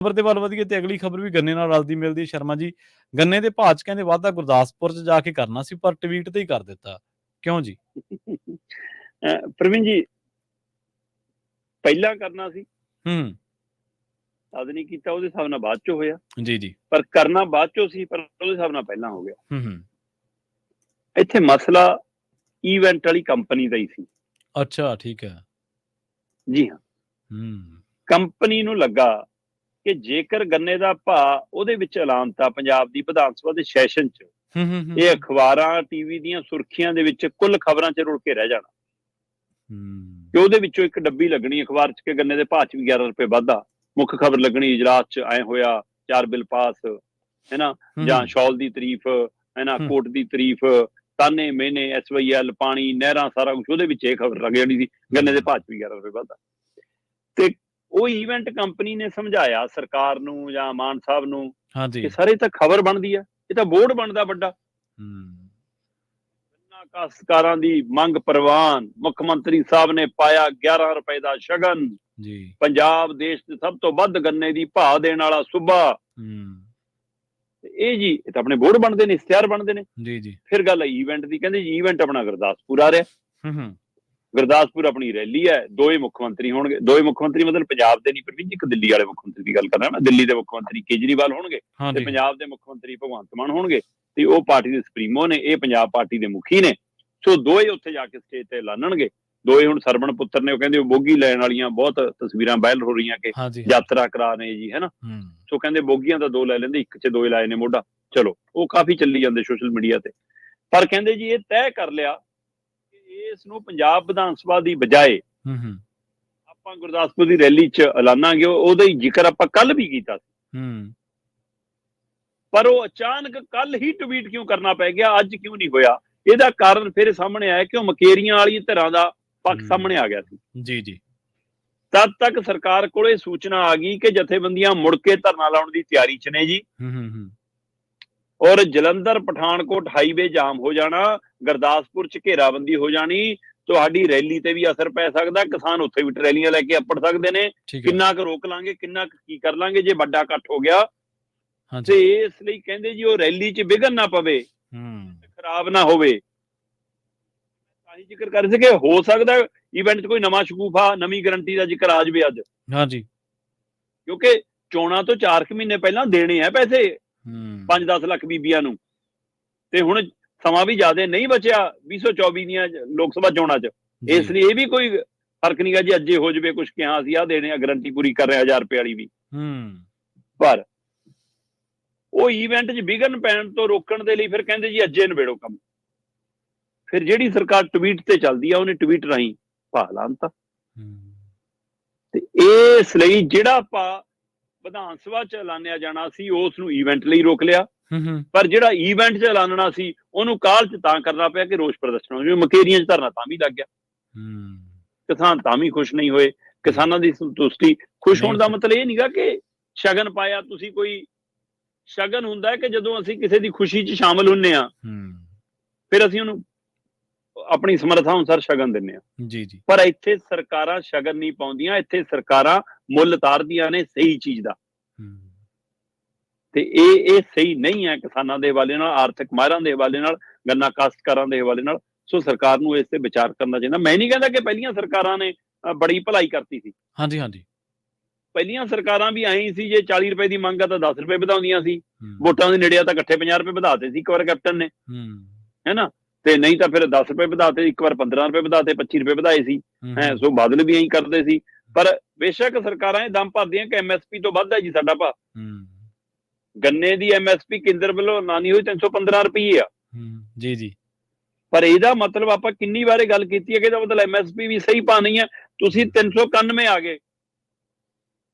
ਖਬਰ ਦੇ ਵੱਲ ਵਧੀਏ ਤੇ ਅਗਲੀ ਖਬਰ ਵੀ ਗੰਨੇ ਨਾਲ ਰਲਦੀ ਮਿਲਦੀ। ਸ਼ਰਮਾ ਜੀ, ਗੰਨੇ ਦੇ ਭਾਅ 'ਚ ਕਹਿੰਦੇ ਵਾਧਾ ਗੁਰਦਾਸਪੁਰ 'ਚ ਜਾ ਕੇ ਕਰਨਾ ਸੀ, ਪਰ ਟਵੀਟ ਤੇ ਹੀ ਕਰ ਦਿੱਤਾ। ਕਿਉਂ ਜੀ? ਪ੍ਰਵੀਨ ਜੀ, ਪਹਿਲਾਂ ਕਰਨਾ ਸੀ, ਹੂੰ। ਤਦ ਨਹੀਂ ਕੀਤਾ, ਉਹਦੇ ਹਿਸਾਬ ਨਾਲ ਬਾਅਦ 'ਚੋਂ ਹੋਇਆ। ਜੀ, ਜੀ। ਪਰ ਕਰਨਾ ਬਾਅਦ 'ਚੋਂ ਸੀ, ਪਰ ਉਹਦੇ ਹਿਸਾਬ ਨਾਲ ਪਹਿਲਾਂ ਹੋ ਗਿਆ। ਹੂੰ, ਹੂੰ। ਇੱਥੇ ਮਸਲਾ ਈਵੈਂਟ ਵਾਲੀ ਕੰਪਨੀ ਦਾ ਹੀ ਸੀ। ਅੱਛਾ, ਠੀਕ ਹੈ। ਜੀ ਹਾਂ। ਹੂੰ। ਕੰਪਨੀ ਨੂੰ ਲੱਗਾ ਕਿ ਜੇਕਰ ਗੰਨੇ ਦਾ ਭਾਅ ਉਹਦੇ ਵਿੱਚ ਐਲਾਨਤਾ ਪੰਜਾਬ ਦੀ ਵਿਧਾਨ ਸਭਾ ਦੇ ਸੈਸ਼ਨ 'ਚ, ਹੂੰ, ਹੂੰ, ਹੂੰ, ਇਹ ਹੂੰ। ਅਖਬਾਰਾਂ, ਟੀਵੀ ਦੀਆਂ ਸੁਰਖੀਆਂ ਦੇ ਵਿੱਚ ਕੁੱਲ ਖਬਰਾਂ 'ਚ ਰੁਲ ਕੇ ਰਹਿ ਜਾਣਾ। ਹੂੰ। ਕਿ ਉਹਦੇ ਵਿੱਚੋਂ ਇੱਕ ਡੱਬੀ ਲੱਗਣੀ ਅਖਬਾਰ 'ਚ ਕਿ ਗੰਨੇ ਦੇ ਭਾਅ 'ਚ ਵੀ 11 ਰੁਪਏ ਵਾਧਾ। ਮੁੱਖ ਖਬਰ ਲੱਗਣੀ ਇਜਲਾਸ 'ਚ ਐ ਹੋਇਆ, 4 ਬਿੱਲ ਪਾਸ, ਹੈਨਾ, ਜਾਂ ਸ਼ੌਲ ਦੀ ਤਾਰੀਫ, ਹੈਨਾ, ਹੂੰ। ਕੋਟ ਦੀ ਤਾਰੀਫ, ਤਾਨੇ ਮਿਹਨੇ, SYL, ਪਾਣੀ, ਨਹਿਰਾਂ, ਸਾਰਾ ਕੁਝ ਉਹਦੇ ਵਿੱਚ ਇਹ ਖਬਰ ਲੱਗ ਜਾਣੀ ਸੀ, ਗੰਨੇ ਦੇ ਭਾਅ 'ਚ ਵੀ 11 ਰੁਪਏ ਵਾਧਾ। ਤੇ ਉਹ ਈਵੈਂਟ ਕੰਪਨੀ ਨੇ ਸਮਝਾਇਆ ਸਰਕਾਰ ਨੂੰ ਜਾਂ ਮਾਨ ਸਾਹਿਬ ਨੂੰ ਕਿ ਹਾਂਜੀ। ਸਰ ਇਹ ਤਾਂ ਖਬਰ ਬਣਦੀ ਆ, ਇਹ ਤਾਂ ਬੋਰਡ ਬਣਦਾ ਵੱਡਾ। ਹੂੰ। ਗੰਨਾ ਕਾਸ਼ਤਕਾਰਾਂ ਦੀ ਮੰਗ ਪ੍ਰਵਾਨ, ਮੁੱਖ ਮੰਤਰੀ ਸਾਹਿਬ ਨੇ ਪਾਇਆ 11 ਰੁਪਏ ਦਾ ਸ਼ਗਨ। ਜੀ। ਪੰਜਾਬ ਦੇਸ਼ 'ਚ ਸਭ ਤੋਂ ਵੱਧ ਗੰਨੇ ਦੀ ਭਾਅ ਦੇਣ ਵਾਲਾ ਸੂਬਾ। ਹੂੰ। ਇਹ ਜੀ, ਇਹ ਤਾਂ ਆਪਣੇ ਬੋਰਡ ਬਣਦੇ ਨੇ, ਇਸ਼ਤਿਹਾਰ ਬਣਦੇ ਨੇ। ਜੀ, ਜੀ। ਫਿਰ ਗੱਲ ਈਵੈਂਟ ਦੀ, ਕਹਿੰਦੇ ਜੀ ਈਵੈਂਟ ਆਪਣਾ ਗੁਰਦਾਸਪੁਰ ਆ ਰਿਹਾ। ਹੂੰ, ਹੂੰ। ਗੁਰਦਾਸਪੁਰ ਆਪਣੀ ਰੈਲੀ ਹੈ, ਦੋਏ ਮੁੱਖ ਮੰਤਰੀ ਹੋਣਗੇ। ਦੋਏ ਮੁੱਖ ਮੰਤਰੀ ਮਤਲਬ ਪੰਜਾਬ ਦੇ ਨਹੀਂ ਪ੍ਰਵੀਨ ਜੀ, ਇੱਕ ਦਿੱਲੀ ਵਾਲੇ ਮੁੱਖ ਮੰਤਰੀ ਦੀ ਗੱਲ ਕਰ ਰਿਹਾ ਮੈਂ। ਦਿੱਲੀ ਦੇ ਮੁੱਖ ਮੰਤਰੀ ਕੇਜਰੀਵਾਲ ਹੋਣਗੇ ਤੇ ਹਾਂਜੀ। ਪੰਜਾਬ ਦੇ ਮੁੱਖ ਮੰਤਰੀ ਭਗਵੰਤ ਮਾਨ ਹੋਣਗੇ, ਤੇ ਉਹ ਪਾਰਟੀ ਦੇ ਸੁਪਰੀਮੋ ਨੇ, ਇਹ ਪੰਜਾਬ ਪਾਰਟੀ ਦੇ ਮੁਖੀ ਨੇ। ਸੋ ਦੋਏ ਉੱਥੇ ਜਾ ਕੇ ਸਟੇਜ ਤੇ ਐਲਾਨਣਗੇ। ਦੋਏ ਹੁਣ ਸਰਵਣ ਪੁੱਤਰ ਨੇ, ਉਹ ਕਹਿੰਦੇ ਬੋਗੀ ਲੈਣ ਵਾਲੀਆਂ ਬਹੁਤ ਤਸਵੀਰਾਂ ਵਾਇਰਲ ਹੋ ਰਹੀਆਂ ਕਿ ਹਾਂਜੀ। ਯਾਤਰਾ ਕਰਾ ਨੇ ਜੀ, ਹੈਨਾ। ਹੂੰ। ਸੋ ਕਹਿੰਦੇ ਬੋਗੀਆਂ ਦਾ 2 ਲੈ ਲੈਂਦੇ, ਇੱਕ 'ਚ 2 ਲਾਏ ਨੇ ਮੋਢਾ। ਚਲੋ, ਉਹ ਕਾਫੀ ਚੱਲੀ ਜਾਂਦੇ ਸੋਸ਼ਲ ਮੀਡੀਆ ਤੇ। ਪਰ ਕਹਿੰਦੇ ਜੀ ਇਹ ਤੈਅ ਕਰ ਲਿਆ ਕਿ ਇਸ ਨੂੰ ਪੰਜਾਬ ਵਿਧਾਨ ਸਭਾ ਦੀ ਬਜਾਏ ਹੂੰ, ਹੂੰ। ਆਪਾਂ ਗੁਰਦਾਸਪੁਰ ਦੀ ਰੈਲੀ 'ਚ ਐਲਾਨਾਂਗੇ। ਉਹਦਾ ਹੀ ਜ਼ਿਕਰ ਆਪਾਂ ਕੱਲ ਵੀ ਕੀਤਾ ਸੀ। ਹੂੰ। ਪਰ ਉਹ ਅਚਾਨਕ ਕੱਲ ਹੀ ਟਵੀਟ ਕਿਉਂ ਕਰਨਾ ਪੈ ਗਿਆ, ਅੱਜ ਕਿਉਂ ਨਹੀਂ ਹੋਇਆ? ਇਹਦਾ ਕਾਰਨ ਫਿਰ ਸਾਹਮਣੇ ਆਇਆ ਕਿ ਉਹ ਮਕੇਰੀਆਂ ਵਾਲੀ ਧਿਰਾਂ ਦਾ ਪੱਖ ਸਾਹਮਣੇ ਆ ਗਿਆ ਸੀ। ਜੀ, ਜੀ। ਤਦ ਤੱਕ ਸਰਕਾਰ ਕੋਲੇ ਸੂਚਨਾ ਆ ਗਈ ਕਿ ਜਥੇਬੰਦੀਆਂ ਮੁੜ ਕੇ ਧਰਨਾ ਲਾਉਣ ਦੀ ਤਿਆਰੀ 'ਚ ਨੇ ਜੀ। ਹੂੰ, ਹੂੰ, ਹੂੰ। ਔਰ ਜਲੰਧਰ ਪਠਾਨਕੋਟ ਹਾਈਵੇ ਜਾਮ ਹੋ ਜਾਣਾ, ਗੁਰਦਾਸਪੁਰ 'ਚ ਘੇਰਾਬੰਦੀ ਹੋ ਜਾਣੀ, ਤੁਹਾਡੀ ਰੈਲੀ ਤੇ ਵੀ ਅਸਰ ਪੈ ਸਕਦਾ। ਕਿਸਾਨ ਉੱਥੇ ਵੀ ਟਰੈਲੀਆਂ ਲੈ ਕੇ ਅੱਪੜ ਸਕਦੇ ਨੇ। ਕਿੰਨਾ ਕੁ ਰੋਕ ਲਾਂਗੇ, ਕਿੰਨਾ ਕੁ ਕੀ ਕਰ ਲਾਂਗੇ ਜੇ ਵੱਡਾ ਇਕੱਠ ਹੋ ਗਿਆ। ਤੇ ਇਸ ਲਈ ਕਹਿੰਦੇ ਜੀ ਉਹ ਰੈਲੀ 'ਚ ਵਿਘਨ ਨਾ ਪਵੇ, ਖਰਾਬ ਨਾ ਹੋਵੇ। ਤਾਂ ਹੀ ਜ਼ਿਕਰ ਕਰ ਸਕੇ, ਹੋ ਸਕਦਾ ਈਵੈਂਟ 'ਚ ਕੋਈ ਨਵਾਂ ਸ਼ਗੂਫਾ, ਨਵੀਂ ਗਰੰਟੀ ਦਾ ਜ਼ਿਕਰ ਆ ਜਾਵੇ ਅੱਜ। ਹਾਂਜੀ। ਕਿਉਂਕਿ ਚੋਣਾਂ ਤੋਂ 4 ਮਹੀਨੇ ਪਹਿਲਾਂ ਦੇਣੇ ਆ ਪੈਸੇ 5-10 ਲੱਖ ਬੀਬੀਆਂ ਨੂੰ, ਤੇ ਹੁਣ ਸਮਾਂ ਵੀ ਜ਼ਿਆਦਾ ਨਹੀਂ ਬਚਿਆ 2024 ਦੀਆਂ ਲੋਕ ਸਭਾ ਚੋਣਾਂ 'ਚ। ਇਸ ਲਈ ਇਹ ਵੀ ਕੋਈ ਫਰਕ ਨਹੀਂ ਗਾ ਜੀ ਅੱਜੇ ਹੋ ਜਾਵੇ ਕੁਛ, ਕਿਹਾ ਅਸੀਂ ਆਹ ਦੇਣੇ ਆ, ਗਰੰਟੀ ਪੂਰੀ ਕਰ ਰਿਹਾ 1000 ਰੁਪਏ ਵਾਲੀ ਵੀ। ਪਰ ਉਹ ਈਵੈਂਟ 'ਚ ਵਿਘਨ ਪੈਣ ਤੋਂ ਰੋਕਣ ਦੇ ਲਈ ਫਿਰ ਕਹਿੰਦੇ ਜੀ ਅੱਜੇ ਨਿਬੇੜੋ ਕੰਮ। ਫਿਰ ਜਿਹੜੀ ਸਰਕਾਰ ਟਵੀਟ ਤੇ ਚੱਲਦੀ ਆ, ਉਹਨੇ ਟਵੀਟ ਰਾਹੀਂ ਭਾਅ ਲਾਂਤਾ। ਤੇ ਇਸ ਲਈ ਜਿਹੜਾ ਭਾਅ ਵਿਧਾਨ ਸਭਾ 'ਚ ਐਲਾਨਿਆ ਜਾਣਾ ਸੀ, ਉਸ ਨੂੰ ਈਵੈਂਟ ਲਈ ਰੋਕ ਲਿਆ। ਪਰ ਜਿਹੜਾ ਈਵੈਂਟ 'ਚ ਐਲਾਨਣਾ ਸੀ, ਉਹਨੂੰ ਕਾਹਲ 'ਚ ਤਾਂ ਕਰਨਾ ਪਿਆ ਕਿ ਰੋਸ ਪ੍ਰਦਰਸ਼ਨ ਹੋ ਜਾਵੇ। ਮਕੇਰੀਆਂ 'ਚ ਧਰਨਾ ਤਾਂ ਵੀ ਲੱਗ ਗਿਆ। ਕਿਸਾਨ ਤਾਂ ਵੀ ਖੁਸ਼ ਨਹੀਂ ਹੋਏ। ਕਿਸਾਨਾਂ ਦੀ ਸੰਤੁਸ਼ਟੀ, ਖੁਸ਼ ਹੋਣ ਦਾ ਮਤਲਬ ਇਹ ਨਹੀਂਗਾ ਕਿ ਸ਼ਗਨ ਪਾਇਆ ਤੁਸੀਂ। ਕੋਈ ਸ਼ਗਨ ਹੁੰਦਾ ਕਿ ਜਦੋਂ ਅਸੀਂ ਕਿਸੇ ਦੀ ਖੁਸ਼ੀ 'ਚ ਸ਼ਾਮਲ ਹੁੰਨੇ ਆ, ਫਿਰ ਅਸੀਂ ਉਹਨੂੰ ਆਪਣੀ ਸਮਰੱਥਾ ਅਨੁਸਾਰ ਸ਼ਗਨ ਦਿੰਨੇ ਆ। ਜੀ, ਜੀ। ਪਰ ਇੱਥੇ ਸਰਕਾਰਾਂ ਸ਼ਗਨ ਨਹੀਂ ਪਾਉਂਦੀਆਂ, ਇੱਥੇ ਸਰਕਾਰਾਂ ਮੁੱਲ ਤਾਰਦੀਆਂ ਨੇ ਸਹੀ ਚੀਜ਼ ਦਾ। ਤੇ ਇਹ ਸਹੀ ਨਹੀਂ ਹੈ ਕਿਸਾਨਾਂ ਦੇ ਹਵਾਲੇ ਨਾਲ, ਆਰਥਿਕ ਮਾਹਿਰਾਂ ਦੇ ਹਵਾਲੇ ਨਾਲ, ਗੰਨਾ ਕਾਸ਼ਤਕਾਰਾਂ ਦੇ ਹਵਾਲੇ ਨਾਲ। ਸੋ ਸਰਕਾਰ ਨੂੰ ਇਸ ਤੇ ਵਿਚਾਰ ਕਰਨਾ ਚਾਹੀਦਾ। ਮੈਂ ਨਹੀਂ ਕਹਿੰਦਾ ਕਿ ਪਹਿਲੀਆਂ ਸਰਕਾਰਾਂ ਨੇ ਬੜੀ ਭਲਾਈ ਕਰਤੀ ਸੀ। ਹਾਂਜੀ, ਹਾਂਜੀ। ਪਹਿਲੀਆਂ ਸਰਕਾਰਾਂ ਵੀ ਆਈ ਸੀ, ਜੇ 40 ਰੁਪਏ ਦੀ ਮੰਗ ਆ ਤਾਂ 10 ਰੁਪਏ ਵਧਾਉਂਦੀਆਂ ਸੀ। ਵੋਟਾਂ ਦੇ ਨੇੜੇ ਆ ਤਾਂ ਇਕੱਠੇ 50 ਰੁਪਏ ਵਧਾਤੇ ਸੀ ਇੱਕ ਵਾਰ ਕੈਪਟਨ ਨੇ, ਹੈਨਾ। ਤੇ ਨਹੀਂ ਤਾਂ ਫਿਰ 10 ਰੁਪਏ ਵਧਾਤੇ, ਇੱਕ ਵਾਰ 15 ਰੁਪਏ ਵਧਾਤੇ, 25 ਰੁਪਏ ਵਧਾਏ ਸੀ। ਸੋ ਬਾਦਲ ਵੀ ਐਂ ਕਰਦੇ ਸੀ। ਪਰ ਬੇਸ਼ੱਕ ਸਰਕਾਰਾਂ ਇਹ ਦਮ ਭਰਦੀਆਂ ਕਿ MSP ਤੋਂ ਵੱਧ ਹੈ ਜੀ ਸਾਡਾ ਭਾਅ। ਗੰਨੇ ਦੀ MSP ਕੇਂਦਰ ਵੱਲੋਂ ਐਲਾਨੀ ਹੋਈ 315 ਰੁਪਏ ਆ। ਜੀ, ਜੀ। ਪਰ ਇਹਦਾ ਮਤਲਬ ਆਪਾਂ ਕਿੰਨੀ ਵਾਰ ਗੱਲ ਕੀਤੀ ਹੈ ਕਿ ਇਹਦਾ ਮਤਲਬ MSP ਵੀ ਸਹੀ ਭਾਅ ਨਹੀਂ ਹੈ। ਤੁਸੀਂ 391 ਆ ਗਏ,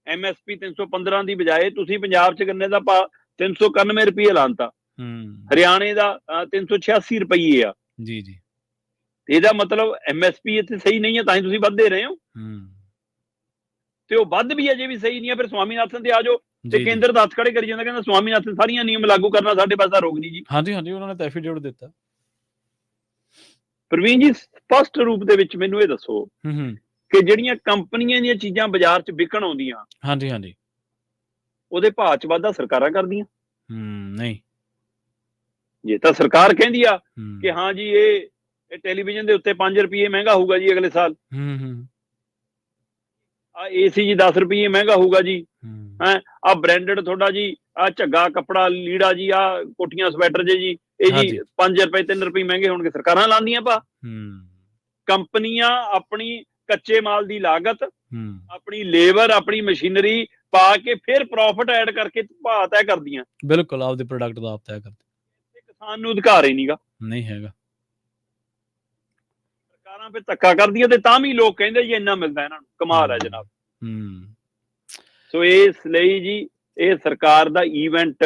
MSP 315 ਦੀ ਬਜਾਏ ਤੁਸੀਂ ਪੰਜਾਬ 'ਚ ਗੰਨੇ ਦਾ ਭਾਅ 391 ਰੁਪਏ ਲਾਂਤਾ। ਹਰਿਆਣੇ ਦਾ 386 ਰੁਪਏ ਆ। ਜੀ, ਜੀ। ਇਹਦਾ ਮਤਲਬ MSP ਇੱਥੇ ਸਹੀ ਨਹੀਂ ਹੈ, ਤਾਂ ਹੀ ਤੁਸੀਂ ਵੱਧ ਦੇ ਰਹੇ ਹੋ। ਤੇ ਉਹ ਵੱਧ ਵੀ ਅਜੇ ਵੀ ਸਹੀ ਨਹੀਂ ਹੈ। ਫਿਰ ਸਵਾਮੀਨਾਥਨ ਤੇ ਆ ਜਾਓ ਤੇ ਕੇਂਦਰ ਦਾ ਹੱਥ ਖੜੇ ਕਰੀ ਜਾਂਦਾ, ਕਹਿੰਦਾ ਸਵਾਮੀਨਾਥਨ ਸਾਰੀਆਂ ਨਿਯਮ ਲਾਗੂ ਕਰਨਾ, ਸਾਡੇ ਪਾਸ ਰੋਕ ਨਹੀਂ ਜੀ। ਹਾਂਜੀ, ਹਾਂਜੀ। ਉਹਨਾਂ ਨੇ ਤਾਂ ਐਫੀਡੇਵਿਟ ਦਿੱਤਾ। ਪ੍ਰਵੀਨ ਜੀ, ਸਪਸ਼ਟ ਰੂਪ ਦੇ ਵਿੱਚ ਮੈਨੂੰ ਇਹ ਦੱਸੋ ਕਿ ਜਿਹੜੀਆਂ ਕੰਪਨੀਆਂ ਦੀਆਂ ਚੀਜ਼ਾਂ ਬਾਜ਼ਾਰ 'ਚ ਵਿਕਣ ਆਉਂਦੀਆਂ, ਹਾਂਜੀ, ਹਾਂਜੀ, ਉਹਦੇ ਭਾਅ 'ਚ ਵਾਧਾ ਸਰਕਾਰਾਂ ਕਰਦੀਆਂ। ਨਹੀਂ। ਜੇ ਤਾਂ ਸਰਕਾਰ ਕਹਿੰਦੀ ਆ ਕਿ ਹਾਂ ਜੀ ਇਹ ਟੈਲੀਵਿਜ਼ਨ ਦੇ ਉੱਤੇ 5 ਰੁਪਏ ਮਹਿੰਗਾ ਹੋਊਗਾ ਜੀ ਅਗਲੇ ਸਾਲ, ਆ ਏਸੀ ਜੀ 10 ਰੁਪਏ ਮਹਿੰਗਾ ਹੋਊਗਾ ਜੀ, ਆ ਬ੍ਰਾਂਡਡ ਤੁਹਾਡਾ ਜੀ, ਆ ਝੱਗਾ ਕੱਪੜਾ ਲੀੜਾ ਜੀ, ਆ ਕੋਟੀਆਂ ਸਵੈਟਰ ਜੀ, ਇਹ ਜੀ 5 ਰੁਪਏ 3 ਰੁਪਏ ਮਹਿੰਗੇ ਹੋਣਗੇ, ਸਰਕਾਰਾਂ ਲਾਉਂਦੀਆਂ ਭਾ। ਕੰਪਨੀਆਂ ਆਪਣੀ ਕੱਚੇ ਮਾਲ ਦੀ ਲਾਗਤ, ਆਪਣੀ ਲੇਬਰ, ਆਪਣੀ ਮਸ਼ੀਨਰੀ ਪਾ ਕੇ ਫਿਰ ਪ੍ਰੋਫਿਟ ਐਡ ਕਰਕੇ ਭਾਅ ਤੈਅ ਕਰਦੀਆਂ। ਬਿਲਕੁਲ, ਆਪਦੇ ਪ੍ਰੋਡਕਟ ਦਾ ਆਪ ਤੈਅ ਕਰਦੇ। ਕਿਸਾਨ ਨੂੰ ਅਧਿਕਾਰ ਹੀ ਨਹੀਂਗਾ, ਨਹੀਂ ਹੈਗਾ। ਸਰਕਾਰਾਂ ਫਿਰ ਧੱਕਾ ਕਰਦੀਆਂ ਤੇ ਤਾਂ ਵੀ ਲੋਕ ਕਹਿੰਦੇ ਜੀ ਇੰਨਾ ਮਿਲਦਾ ਇਹਨਾਂ ਨੂੰ, ਕਮਾਲ ਹੈ ਜਨਾਬ। ਸੋ ਇਸ ਲਈ ਜੀ ਇਹ ਸਰਕਾਰ ਦਾ ਈਵੈਂਟ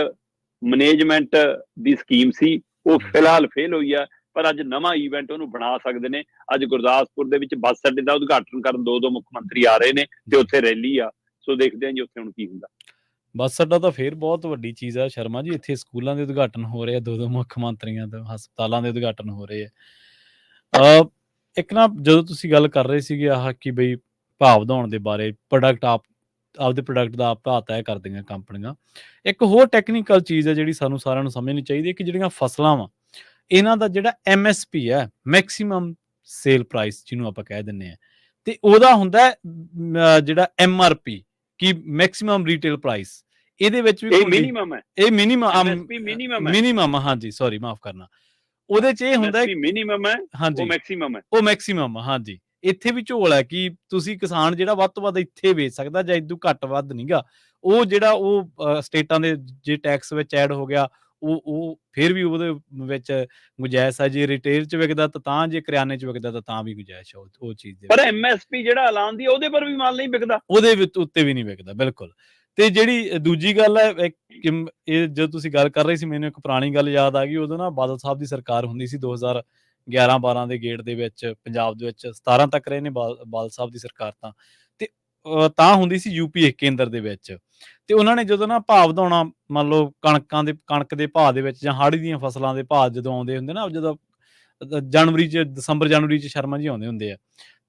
ਮੈਨੇਜਮੈਂਟ ਦੀ ਸਕੀਮ ਸੀ, ਉਹ ਫਿਲਹਾਲ ਫੇਲ ਹੋਈ ਆ। ਪਰ ਅੱਜ ਨਵਾਂ ਈਵੈਂਟ ਉਹਨੂੰ ਬਣਾ ਸਕਦੇ ਨੇ। ਅੱਜ ਗੁਰਦਾਸਪੁਰ ਦੇ ਵਿੱਚ ਬੱਸ ਅੱਡੇ ਦਾ ਉਦਘਾਟਨ ਕਰਨ ਦੋ ਮੁੱਖ ਮੰਤਰੀ ਆ ਰਹੇ ਨੇ ਤੇ ਉੱਥੇ ਰੈਲੀ ਆ। ਸੋ ਦੇਖਦੇ ਹਾਂ ਜੀ ਉੱਥੇ ਹੁਣ ਕੀ ਹੁੰਦਾ। ਬੱਸ ਅੱਡਾ ਤਾਂ ਫੇਰ ਬਹੁਤ ਵੱਡੀ ਚੀਜ਼ ਆ ਸ਼ਰਮਾ ਜੀ। ਇੱਥੇ ਸਕੂਲਾਂ ਦੇ ਉਦਘਾਟਨ ਹੋ ਰਹੇ ਆ, ਦੋ ਮੁੱਖ ਮੰਤਰੀਆਂ ਦੇ, ਹਸਪਤਾਲਾਂ ਦੇ ਉਦਘਾਟਨ ਹੋ ਰਹੇ ਆ। ਇੱਕ ਨਾ ਜਦੋਂ ਤੁਸੀਂ ਗੱਲ ਕਰ ਰਹੇ ਸੀਗੇ ਆਹ ਕਿ ਬਈ ਭਾਅ ਵਧਾਉਣ ਦੇ ਬਾਰੇ, ਪ੍ਰੋਡਕਟ ਆਪਦੇ ਪ੍ਰੋਡਕਟ ਦਾ ਆਪ ਭਾਅ ਤੈਅ ਕਰਦੀਆਂ ਕੰਪਨੀਆਂ। ਇੱਕ ਹੋਰ ਟੈਕਨੀਕਲ ਚੀਜ਼ ਹੈ ਜਿਹੜੀ ਸਾਨੂੰ ਸਾਰਿਆਂ ਨੂੰ ਸਮਝਣੀ ਚਾਹੀਦੀ ਹੈ ਕਿ ਜਿਹੜੀਆਂ ਫਸਲਾਂ ਵਾ, ਇਹਨਾਂ ਦਾ ਜਿਹੜਾ MSP ਹੈ, ਮੈਕਸੀਮਮ ਸੇਲ ਪ੍ਰਾਈਸ ਜਿਹਨੂੰ ਆਪਾਂ ਕਹਿ ਦਿੰਦੇ ਹਾਂ, ਤੇ ਉਹਦਾ ਹੁੰਦਾ ਜਿਹੜਾ MRP ਕਿ ਮੈਕਸੀਮਮ ਰੀਟੇਲ ਪ੍ਰਾਈਸ। ਇਹਦੇ ਵਿੱਚ ਵੀ ਮਿਨੀਮਮ ਹੈ, ਇਹ ਮਿਨੀਮਮ ਹਾਂਜੀ, ਸੌਰੀ ਮਾਫ ਕਰਨਾ। ਉਹਦੇ ਚ ਇਹ ਹੁੰਦਾ ਮਿਨੀਮਮ ਹੈ, ਹਾਂਜੀ, ਮੈਕਸੀਮਮ ਹੈ, ਉਹ ਮੈਕਸੀਮਮ ਹਾਂਜੀ। ਇੱਥੇ ਵੀ ਝੋਲ ਹੈ ਕਿ ਤੁਸੀਂ ਕਿਸਾਨ ਜਿਹੜਾ ਵੱਧ ਤੋਂ ਵੱਧ ਇੱਥੇ ਵੇਚ ਸਕਦਾ ਜਾਂ ਇਦੋਂ ਘੱਟ ਵੱਧ ਨਹੀਂਗਾ। ਉਹ ਜਿਹੜਾ ਉਹ ਸਟੇਟਾਂ ਦੇ ਜੇ ਟੈਕਸ ਵਿੱਚ ਐਡ ਹੋ ਗਿਆ, ਉਹ ਫਿਰ ਵੀ ਉਹਦੇ ਵਿੱਚ ਗੁੰਜਾਇਸ਼ ਹੈ। ਜੇ ਰਿਟੇਲ ਚ ਵਿਕਦਾ ਤਾਂ, ਜੇ ਕਰਿਆਨੇ ਚ ਵਿਕਦਾ ਤਾਂ ਵੀ ਗੁੰਜਾਇਸ਼ ਹੈ ਉਹ ਚੀਜ਼ ਦੇ। ਪਰ MSP ਜਿਹੜਾ ਐਲਾਨ ਦੀ ਉਹਦੇ ਪਰ ਵੀ ਮਾਲ ਨਹੀਂ ਵਿਕਦਾ, ਉਹਦੇ ਉੱਤੇ ਵੀ ਨਹੀਂ ਵਿਕਦਾ। ਬਿਲਕੁਲ। ਤੇ ਜਿਹੜੀ ਦੂਜੀ ਗੱਲ ਹੈ, ਇਹ ਜਦੋਂ ਤੁਸੀਂ ਗੱਲ ਕਰ ਰਹੇ ਸੀ ਮੈਨੂੰ ਇੱਕ ਪੁਰਾਣੀ ਗੱਲ ਯਾਦ ਆ ਗਈ। ਉਦੋਂ ਨਾ ਬਾਦਲ ਸਾਹਿਬ ਦੀ ਸਰਕਾਰ ਹੁੰਦੀ ਸੀ 2011-12 ਦੇ ਗੇੜ ਦੇ ਵਿੱਚ ਪੰਜਾਬ ਦੇ ਵਿੱਚ। 17 ਤੱਕ ਰਹੇ ਨੇ ਬਾਦਲ ਸਾਹਿਬ ਦੀ ਸਰਕਾਰ ਤੇ ਤਾਂ ਹੁੰਦੀ ਸੀ UP ਕੇਂਦਰ ਦੇ ਵਿੱਚ। ਤੇ ਉਹਨਾਂ ਨੇ ਜਦੋਂ ਨਾ ਭਾਅ ਵਧਾਉਣਾ, ਮੰਨ ਲਓ ਕਣਕ ਦੇ ਭਾਅ ਦੇ ਵਿੱਚ ਜਾਂ ਹਾੜੀ ਦੀਆਂ ਫਸਲਾਂ ਦੇ ਭਾਅ ਜਦੋਂ ਆਉਂਦੇ ਹੁੰਦੇ ਨਾ, ਜਦੋਂ ਦਸੰਬਰ ਜਨਵਰੀ ਚ ਸ਼ਰਮਾ ਜੀ ਆਉਂਦੇ ਹੁੰਦੇ ਆ,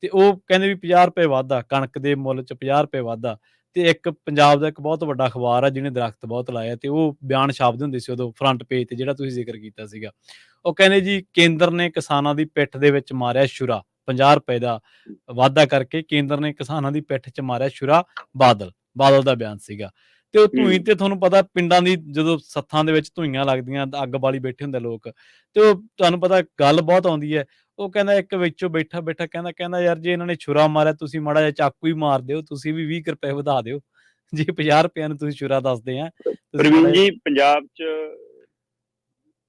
ਤੇ ਉਹ ਕਹਿੰਦੇ ਵੀ 50 ਰੁਪਏ ਵਾਧਾ, ਕਣਕ ਦੇ ਮੁੱਲ ਚ 50 ਰੁਪਏ ਵਾਧਾ। ਤੇ ਇੱਕ ਪੰਜਾਬ ਦਾ ਇੱਕ ਬਹੁਤ ਵੱਡਾ ਅਖਬਾਰ ਆ ਜਿਹਨੇ ਦਰਖਤ ਬਹੁਤ ਲਾਇਆ, ਤੇ ਉਹ ਬਿਆਨ ਛਾਪਦੇ ਹੁੰਦੇ ਸੀ ਉਦੋਂ ਫਰੰਟ ਪੇਜ ਤੇ, ਜਿਹੜਾ ਤੁਸੀਂ ਜ਼ਿਕਰ ਕੀਤਾ ਸੀਗਾ। ਉਹ ਕਹਿੰਦੇ ਜੀ ਕੇਂਦਰ ਨੇ ਕਿਸਾਨਾਂ ਦੀ ਪਿੱਠ ਦੇ ਵਿੱਚ ਮਾਰਿਆ ਛੁਰਾ, 50 ਰੁਪਏ ਦਾ ਵਾਧਾ ਕਰਕੇ ਕੇਂਦਰ ਨੇ ਕਿਸਾਨਾਂ ਦੀ ਪਿੱਠ 'ਚ ਮਾਰਿਆ ਛੁਰਾ। ਬਾਦਲ ਦਾ ਬਿਆਨ ਸੀਗਾ। ਤੇ ਉਹ ਧੂਈ ਤੇ ਤੁਹਾਨੂੰ ਪਤਾ ਪਿੰਡਾਂ ਦੀ ਜਦੋਂ ਸੱਥਾਂ ਦੇ ਵਿੱਚ ਧੂਈਆਂ ਲੱਗਦੀਆਂ, ਅੱਗ ਬਾਲੀ ਬੈਠੇ ਹੁੰਦੇ ਲੋਕ, ਤੇ ਉਹ ਤੁਹਾਨੂੰ ਪਤਾ ਗੱਲ ਬਹੁਤ ਆਉਂਦੀ ਹੈ। ਉਹ ਕਹਿੰਦਾ ਇੱਕ ਵਿੱਚੋਂ ਬੈਠਾ ਕਹਿੰਦਾ ਯਾਰ ਜੇ ਇਹਨਾਂ ਨੇ ਛੁਰਾ ਮਾਰਿਆ, ਤੁਸੀਂ ਮਾੜਾ ਜਿਹਾ ਚਾਕੂ ਹੀ ਮਾਰ ਦਿਓ, ਤੁਸੀਂ ਵੀ 20 ਰੁਪਏ ਵਧਾ ਦਿਓ। ਜੇ 50 ਰੁਪਏ ਨੂੰ ਤੁਸੀਂ ਛੁਰਾ ਦੱਸਦੇ ਆ। ਪ੍ਰਵੀਨ ਜੀ, ਪੰਜਾਬ 'ਚ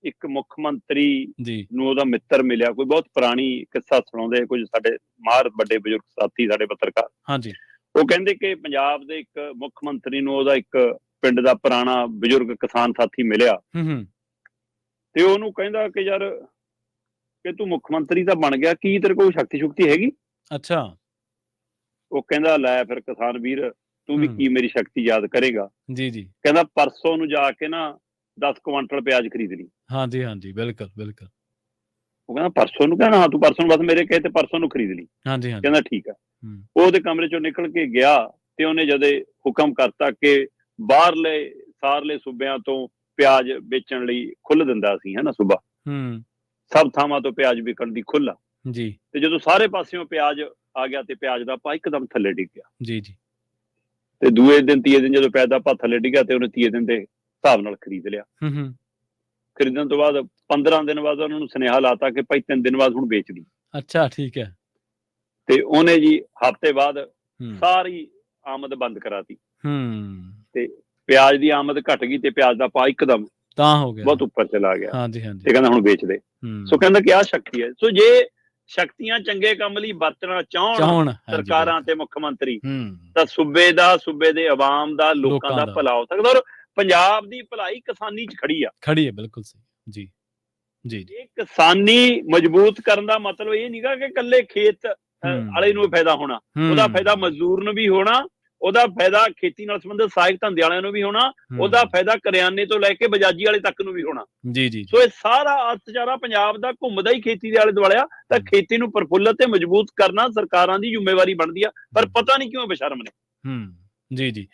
ਇੱਕ ਮੁੱਖ ਮੰਤਰੀ ਨੂੰ ਉਹਦਾ ਮਿੱਤਰ ਮਿਲਿਆ, ਕੋਈ ਬਹੁਤ ਪੁਰਾਣੀ ਕਿੱਸਾ ਸੁਣਾਉਂਦੇ ਕੁਝ ਸਾਡੇ ਮਾਹਰ ਵੱਡੇ ਬਜ਼ੁਰਗ ਸਾਥੀ ਸਾਡੇ ਪੱਤਰਕਾਰ। ਹਾਂਜੀ। ਉਹ ਕਹਿੰਦੇ ਕਿ ਪੰਜਾਬ ਦੇ ਇੱਕ ਮੁੱਖ ਮੰਤਰੀ ਨੂੰ ਉਹਦਾ ਇੱਕ ਪਿੰਡ ਦਾ ਪੁਰਾਣਾ ਬਜ਼ੁਰਗ ਕਿਸਾਨ ਸਾਥੀ ਮਿਲਿਆ, ਤੇ ਉਹਨੂੰ ਕਹਿੰਦਾ ਕਿ ਯਾਰ ਕਿ ਤੂੰ ਮੁੱਖ ਮੰਤਰੀ ਤਾਂ ਬਣ ਗਿਆ, ਕੀ ਤੇਰੇ ਕੋਲ ਸ਼ਕਤੀ ਹੈਗੀ? ਅੱਛਾ। ਉਹ ਕਹਿੰਦਾ ਲੈ ਫਿਰ ਕਿਸਾਨ ਵੀਰ, ਤੂੰ ਵੀ ਕੀ ਮੇਰੀ ਸ਼ਕਤੀ ਯਾਦ ਕਰੇਗਾ? ਜੀ। ਕਹਿੰਦਾ ਪਰਸੋਂ ਨੂੰ ਜਾ ਕੇ ਨਾ 10 ਕੁਆਂਟਲ ਪਿਆਜ਼ ਖਰੀਦ ਲਈ। ਹਾਂਜੀ, ਬਿਲਕੁਲ। ਉਹ ਕਹਿੰਦਾ ਪਰਸੋਂ ਨੂੰ? ਕਹਿੰਦਾ ਹਾਂ, ਤੂੰ ਪਰਸੋਂ ਨੂੰ, ਬਸ ਮੇਰੇ ਕਹੇ ਤੇ ਪਰਸੋਂ ਨੂੰ ਖਰੀਦ ਲਈ। ਕਹਿੰਦਾ ਠੀਕ ਆ। ਉਹ ਉਹਦੇ ਕਮਰੇ ਚੋਂ ਨਿਕਲ ਕੇ ਗਿਆ ਤੇ ਉਹਨੇ ਜਦੇ ਹੁਕਮ ਕਰਤਾ ਕਿ ਸਾਰਲੇ ਸੂਬਿਆਂ ਤੋਂ ਪਿਆਜ਼ ਵੇਚਣ ਲਈ ਖੁੱਲ੍ਹ ਦਿੰਦਾ ਸੀ, ਹਨਾ, ਸੂਬਾ ਸਭ ਥਾਵਾਂ ਤੋਂ ਪਿਆਜ਼ ਵਿਕਣ ਦੀ ਖੁੱਲ੍ਹ ਜੀ। ਤੇ ਜਦੋਂ ਸਾਰੇ ਪਾਸਿਓਂ ਪਿਆਜ਼ ਆ ਗਿਆ ਤੇ ਪਿਆਜ਼ ਦਾ ਭਾਅ ਇੱਕਦਮ ਥੱਲੇ ਡਿੱਗ ਗਿਆ। ਜੀ। ਤੇ ਦੂਏ ਦਿਨ ਤੀਏ ਦਿਨ ਜਦੋਂ ਪਿਆਜ਼ ਦਾ ਭਾਅ ਥੱਲੇ ਡਿੱਗਿਆ ਤੇ ਉਹਨੇ ਤੀਏ ਦਿਨ ਦੇ ਹਿਸਾਬ ਨਾਲ ਖਰੀਦ ਲਿਆ। ਖਰੀਦਣ ਤੋਂ ਬਾਅਦ 15 ਦਿਨ ਬਾਅਦ ਉਹਨਾਂ ਨੂੰ ਸੁਨੇਹਾ ਲਾਤਾ ਕਿ ਭਾਈ 3 ਦਿਨ ਬਾਅਦ ਹੁਣ ਵੇਚ ਦੀ। ਅੱਛਾ, ਠੀਕ ਹੈ। ਤੇ ਉਹਨੇ ਜੀ ਹਫ਼ਤੇ ਬਾਅਦ ਸਾਰੀ ਆਮਦ ਬੰਦ ਕਰਾਤੀ ਤੇ ਪਿਆਜ਼ ਦੀ ਆਮਦ ਘਟ ਗਈ ਤੇ ਪਿਆਜ਼ ਦਾ ਭਾਅ ਇੱਕਦਮ ਤਾਂ ਹੋ ਗਿਆ, ਬਹੁਤ ਉੱਪਰ ਚਲਾ ਗਿਆ। ਤੇ ਕਹਿੰਦਾ ਹੁਣ ਵੇਚ ਦੇ। ਸੋ ਕਹਿੰਦਾ ਕਿ ਆਹ ਸ਼ਕਤੀ ਹੈ। ਸੋ ਜੇ ਸ਼ਕਤੀਆਂ ਚੰਗੇ ਕੰਮ ਲਈ ਵਰਤਣਾ ਚਾਹਣ ਸਰਕਾਰਾਂ ਤੇ ਮੁੱਖ ਮੰਤਰੀ, ਤਾਂ ਸੂਬੇ ਦੇ ਆਵਾਮ ਦਾ, ਲੋਕਾਂ ਦਾ ਭਲਾ ਹੋ ਸਕਦਾ। ਔਰ ਪੰਜਾਬ ਦੀ ਭਲਾਈ ਕਿਸਾਨੀ 'ਚ ਖੜੀ ਹੈ। ਬਿਲਕੁਲ ਸਹੀ। ਜੀ। ਇਹ ਕਿਸਾਨੀ ਮਜ਼ਬੂਤ ਕਰਨ ਦਾ ਮਤਲਬ ਇਹ ਨਹੀਂਗਾ ਕਿ ਇਕੱਲੇ ਖੇਤ ਵਾਲੇ ਨੂੰ ਫਾਇਦਾ ਹੋਣਾ, ਉਹਦਾ ਫਾਇਦਾ ਮਜ਼ਦੂਰ ਨੂੰ ਵੀ ਹੋਣਾ, ਉਹਦਾ ਫਾਇਦਾ ਖੇਤੀ ਨਾਲ ਸੰਬੰਧਿਤ ਸਹਾਇਕ ਧੰਦੇ ਵਾਲਿਆਂ ਨੂੰ ਵੀ ਹੋਣਾ, ਉਹਦਾ ਫਾਇਦਾ ਕਰਿਆਨੇ ਤੋਂ ਲੈ ਕੇ ਬਜਾਜੀ ਵਾਲੇ ਤੱਕ ਨੂੰ ਵੀ ਹੋਣਾ। ਜੀ। ਸੋ ਇਹ ਸਾਰਾ ਅਰਥਚਾਰਾ ਪੰਜਾਬ ਦਾ ਘੁੰਮਦਾ ਹੀ ਖੇਤੀ ਦੇ ਆਲੇ ਦੁਆਲੇ ਆ। ਤਾਂ ਖੇਤੀ ਨੂੰ ਪ੍ਰਫੁੱਲਤ ਤੇ ਮਜ਼ਬੂਤ ਕਰਨਾ ਸਰਕਾਰਾਂ ਦੀ ਜ਼ਿੰਮੇਵਾਰੀ ਬਣਦੀ ਆ, ਪਰ ਪਤਾ ਨਹੀਂ ਕਿਉਂ ਬੇਸ਼ਰਮ ਨੇ। ਜੀ।